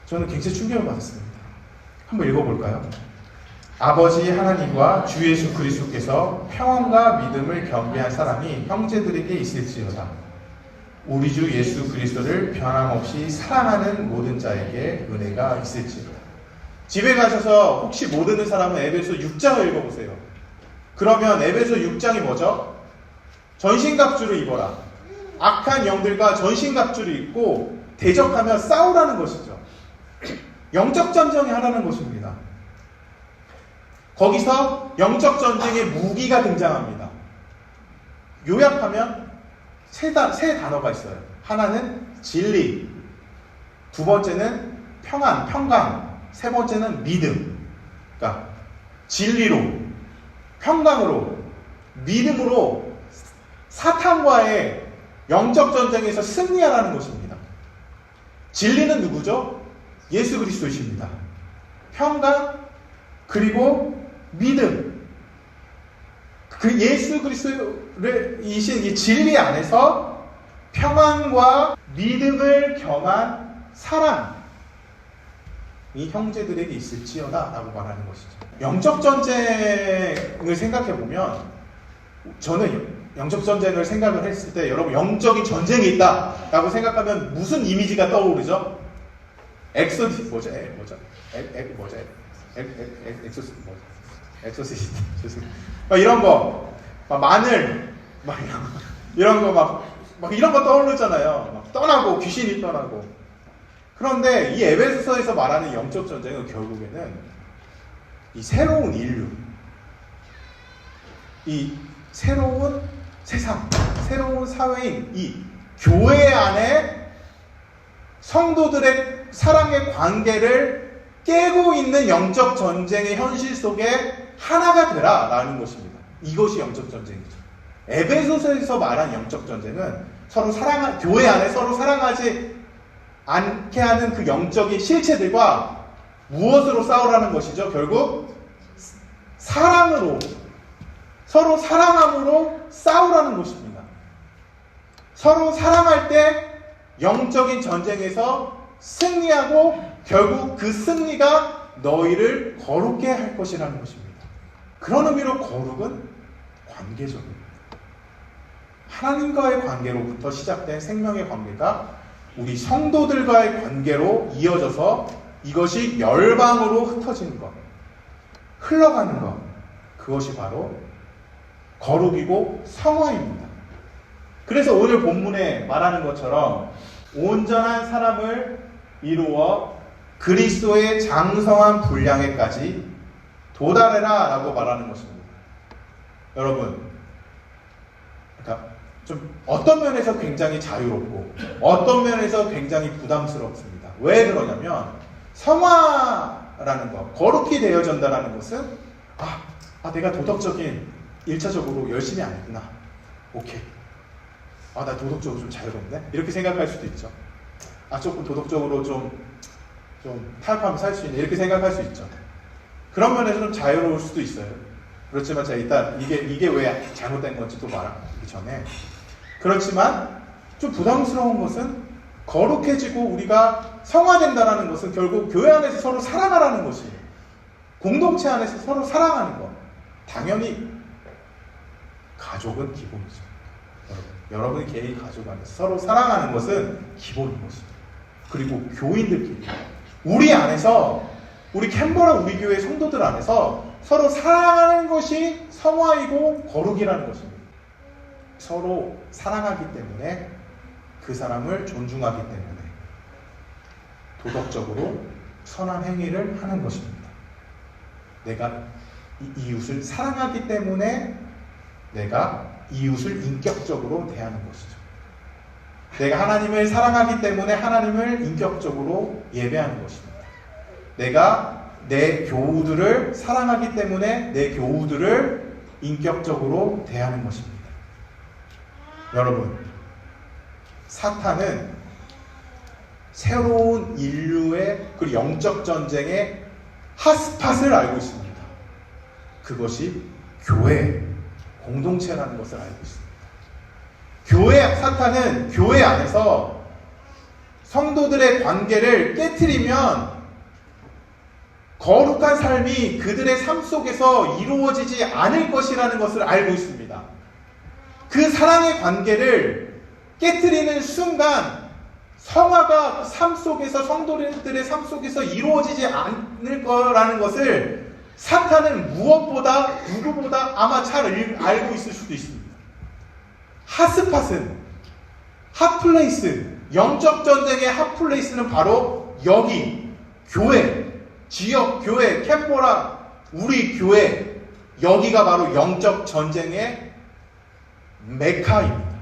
저는 굉장히 충격을 받았습니다. 한번 읽어볼까요? 아버지 하나님과 주 예수 그리스도께서 평안과 믿음을 겸비한 사람이 형제들에게 있을지어다. 우리 주 예수 그리스도를 변함없이 사랑하는 모든 자에게 은혜가 있을지어다. 집에 가셔서 혹시 모르는 사람은 에베소 6장을 읽어보세요. 그러면 에베소 6장이 뭐죠? 전신갑주를 입어라. 악한 영들과 전신갑주를 입고 대적하며 싸우라는 것이죠. 영적 전쟁이 하라는 것입니다. 거기서 영적 전쟁의 무기가 등장합니다. 요약하면 세 단어가 있어요. 하나는 진리, 두 번째는 평안, 평강, 세 번째는 믿음. 그러니까 진리로, 평강으로, 믿음으로 사탄과의 영적 전쟁에서 승리하라는 것입니다. 진리는 누구죠? 예수 그리스도이십니다. 평강, 그리고 믿음. 그 예수 그리스도이신 이 진리 안에서 평안과 믿음을 겸한 사랑, 이 형제들에게 있을지어다 라고 말하는 것이죠. 영적 전쟁을 생각해 보면, 저는 영적 전쟁을 생각을 했을 때 여러분 영적인 전쟁이 있다 라고 생각하면 무슨 이미지가 떠오르죠? 엑소디스 뭐죠? 엑소시스트 죄송해요. 막 이런 거, 막 마늘, 막 이런 거 막 이런 거 떠오르잖아요. 막 떠나고 귀신이 떠나고. 그런데 이 에베소서에서 말하는 영적 전쟁은 결국에는 이 새로운 인류, 이 새로운 세상, 새로운 사회인 이 교회 안에 성도들의 사랑의 관계를 깨고 있는 영적 전쟁의 현실 속에 하나가 되라라는 것입니다. 이것이 영적 전쟁이죠. 에베소서에서 말한 영적 전쟁은 교회 안에 서로 사랑하지 않게 하는 그 영적인 실체들과 무엇으로 싸우라는 것이죠? 결국 사랑으로, 서로 사랑함으로 싸우라는 것입니다. 서로 사랑할 때 영적인 전쟁에서 승리하고 결국 그 승리가 너희를 거룩게 할 것이라는 것입니다. 그런 의미로 거룩은 관계적입니다. 하나님과의 관계로부터 시작된 생명의 관계가 우리 성도들과의 관계로 이어져서 이것이 열방으로 흩어지는 것, 흘러가는 것, 그것이 바로 거룩이고 성화입니다. 그래서 오늘 본문에 말하는 것처럼 온전한 사람을 이루어 그리스도의 장성한 분량에까지 도달해라 라고 말하는 것입니다. 여러분, 그러니까 좀 어떤 면에서 굉장히 자유롭고 어떤 면에서 굉장히 부담스럽습니다. 왜 그러냐면 성화라는 것, 거룩히 되어진다라는 것은 내가 도덕적인 1차적으로 열심히 안 했구나. 오케이. 나 도덕적으로 좀 자유롭네? 이렇게 생각할 수도 있죠. 조금 도덕적으로 좀 타협하면 살 수 있네. 이렇게 생각할 수 있죠. 그런 면에서 좀 자유로울 수도 있어요. 그렇지만 제가 일단 이게 왜 잘못된 건지 또 말하기 전에, 그렇지만 좀 부담스러운 것은 거룩해지고 우리가 성화된다라는 것은 결국 교회 안에서 서로 사랑하라는 것이에요. 공동체 안에서 서로 사랑하는 것. 당연히 가족은 기본이죠. 여러분 개인 가족 안에서 서로 사랑하는 것은 기본인 것입니다. 그리고 교인들끼리 우리 안에서, 우리 캔버라 우리 교회 성도들 안에서 서로 사랑하는 것이 성화이고 거룩이라는 것입니다. 서로 사랑하기 때문에, 그 사람을 존중하기 때문에 도덕적으로 선한 행위를 하는 것입니다. 내가 이웃을 사랑하기 때문에 내가 이웃을 인격적으로 대하는 것이죠. 내가 하나님을 사랑하기 때문에 하나님을 인격적으로 예배하는 것입니다. 내가 내 교우들을 사랑하기 때문에 내 교우들을 인격적으로 대하는 것입니다. 여러분, 사탄은 새로운 인류의 그 영적 전쟁의 핫스팟을 알고 있습니다. 그것이 교회, 공동체라는 것을 알고 있습니다. 사탄은 교회 안에서 성도들의 관계를 깨트리면 거룩한 삶이 그들의 삶 속에서 이루어지지 않을 것이라는 것을 알고 있습니다. 그 사랑의 관계를 깨트리는 순간 성화가 삶 속에서, 성도들의 삶 속에서 이루어지지 않을 거라는 것을 사탄은 무엇보다 누구보다 아마 잘 알고 있을 수도 있습니다. 핫스팟은, 핫플레이스, 영적 전쟁의 핫플레이스는 바로 여기 교회, 지역 교회, 캔버라 우리 교회, 여기가 바로 영적 전쟁의 메카입니다.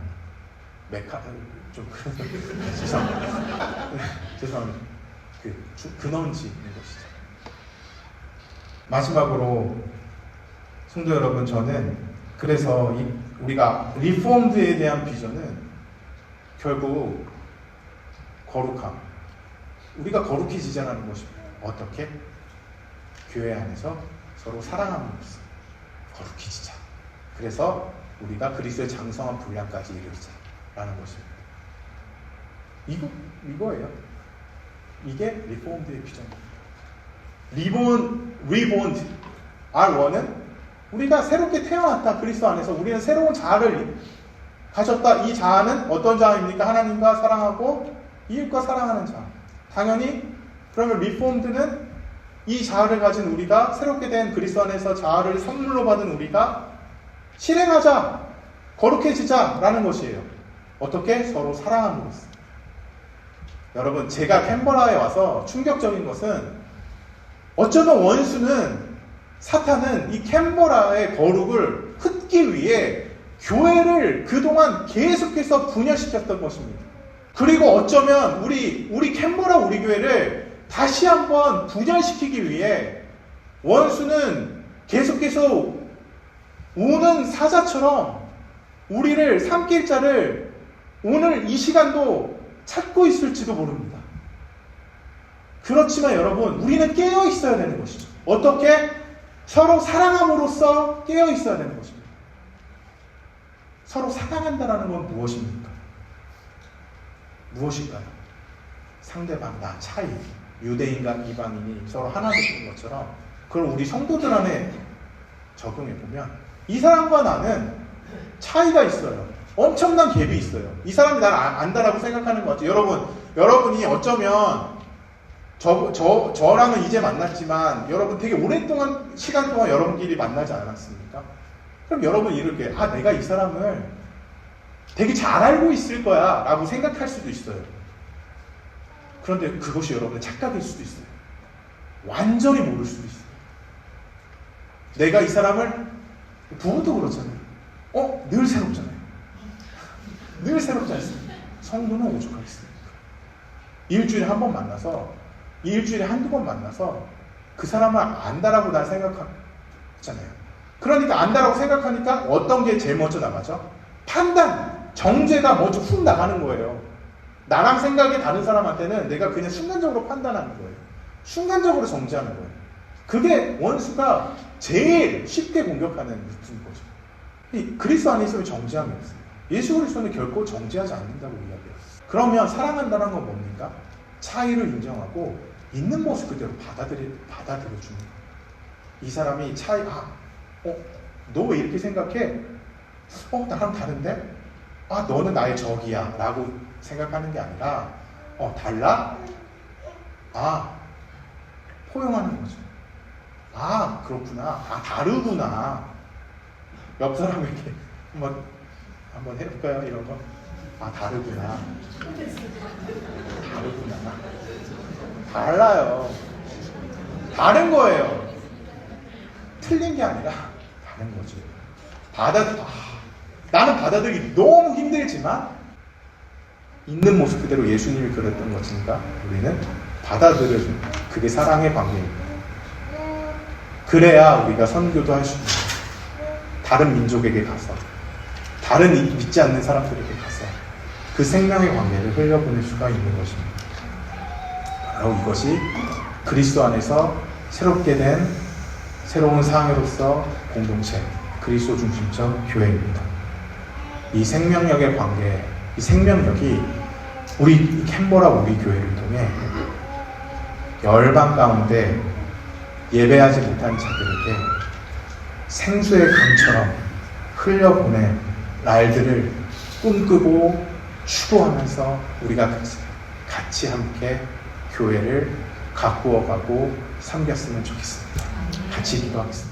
메카, 좀 죄송합니다. 근원지인 것이죠. 마지막으로 성도 여러분, 저는 그래서 우리가 리폼드에 대한 비전은 결국 거룩함, 우리가 거룩해지자라는 것입니다. 어떻게? 교회 안에서 서로 사랑함으로써 거룩해지자. 그래서 우리가 그리스도의 장성한 분량까지 이르자라는 것입니다. 이거예요. 이게 리폼드의 비전입니다. 리본드 R1은 우리가 새롭게 태어났다. 그리스도 안에서 우리는 새로운 자아를 가졌다. 이 자아는 어떤 자아입니까? 하나님과 사랑하고 이웃과 사랑하는 자아. 당연히 그러면 리폼드는 이 자아를 가진 우리가, 새롭게 된 그리스도 안에서 자아를 선물로 받은 우리가 실행하자, 거룩해지자라는 것이에요. 어떻게? 서로 사랑함으로써. 여러분, 제가 캔버라에 와서 충격적인 것은, 어쩌면 원수는, 사탄은 이 캔버라의 거룩을 흩기 위해 교회를 그동안 계속해서 분열시켰던 것입니다. 그리고 어쩌면 우리 캔버라 우리 교회를 다시 한번 분열시키기 위해 원수는 계속해서 우는 사자처럼 우리를 삼킬 자를 오늘 이 시간도 찾고 있을지도 모릅니다. 그렇지만 여러분, 우리는 깨어 있어야 되는 것이죠. 어떻게? 서로 사랑함으로써 깨어 있어야 되는 것입니다. 서로 사랑한다는 건 무엇입니까? 무엇인가요? 상대방, 나, 차이. 유대인과 이방인이 서로 하나 되는 것처럼, 그걸 우리 성도들 안에 적용해보면 이 사람과 나는 차이가 있어요. 엄청난 갭이 있어요. 이 사람이 나를 안다라고 생각하는 것 같아요. 여러분이 어쩌면 저랑은 이제 만났지만 여러분 되게 오랫동안 시간 동안 여러분끼리 만나지 않았습니까? 그럼 여러분 이렇게 내가 이 사람을 되게 잘 알고 있을 거야 라고 생각할 수도 있어요. 그런데 그것이 여러분의 착각일 수도 있어요. 완전히 모를 수도 있어요. 내가 이 사람을, 부부도 그렇잖아요. 늘 새롭잖아요. 늘 새롭지 않습니까? 성도는 오죽하겠습니까? 일주일에 한 번 만나서, 일주일에 한두 번 만나서 그 사람을 안다라고 난 생각하잖아요. 그러니까 안다라고 생각하니까 어떤 게 제일 먼저 나가죠? 판단, 정죄가 먼저 훅 나가는 거예요. 나랑 생각이 다른 사람한테는 내가 그냥 순간적으로 판단하는 거예요. 순간적으로 정죄하는 거예요. 그게 원수가 제일 쉽게 공격하는 루트인 거죠. 이 그리스도 안에 있으면 정죄함이 없어요. 예수 그리스도는 결코 정죄하지 않는다고 이야기해요. 그러면 사랑한다는 건 뭡니까? 차이를 인정하고 있는 모습 그대로 받아들여주는 거예요. 이 사람이 차이, 너 왜 이렇게 생각해? 나랑 다른데? 너는 나의 적이야 라고 생각하는 게 아니라 달라? 포용하는 거죠. 그렇구나. 다르구나. 옆 사람에게 한번 해볼까요? 이런 거. 다르구나. 다르구나. 달라요. 다른 거예요. 틀린 게 아니라 다른 거죠. 나는 받아들이기 너무 힘들지만 있는 모습 그대로 예수님이 그랬던 것이니까 우리는 받아들여주는, 그게 사랑의 관계입니다. 그래야 우리가 선교도 할 수 있는, 다른 민족에게 가서, 다른 믿지 않는 사람들에게 가서 그 생명의 관계를 흘려보낼 수가 있는 것입니다. 바로 이것이 그리스도 안에서 새롭게 된 새로운 상회로서 공동체, 그리스도 중심적 교회입니다. 이 생명력의 관계, 이 생명력이 우리 캔버라 우리 교회를 통해 열방 가운데 예배하지 못한 자들에게 생수의 강처럼 흘려보낼 날들을 꿈꾸고 추구하면서 우리가 같이 함께 교회를 가꾸어가고 섬겼으면 좋겠습니다. 같이 기도하겠습니다.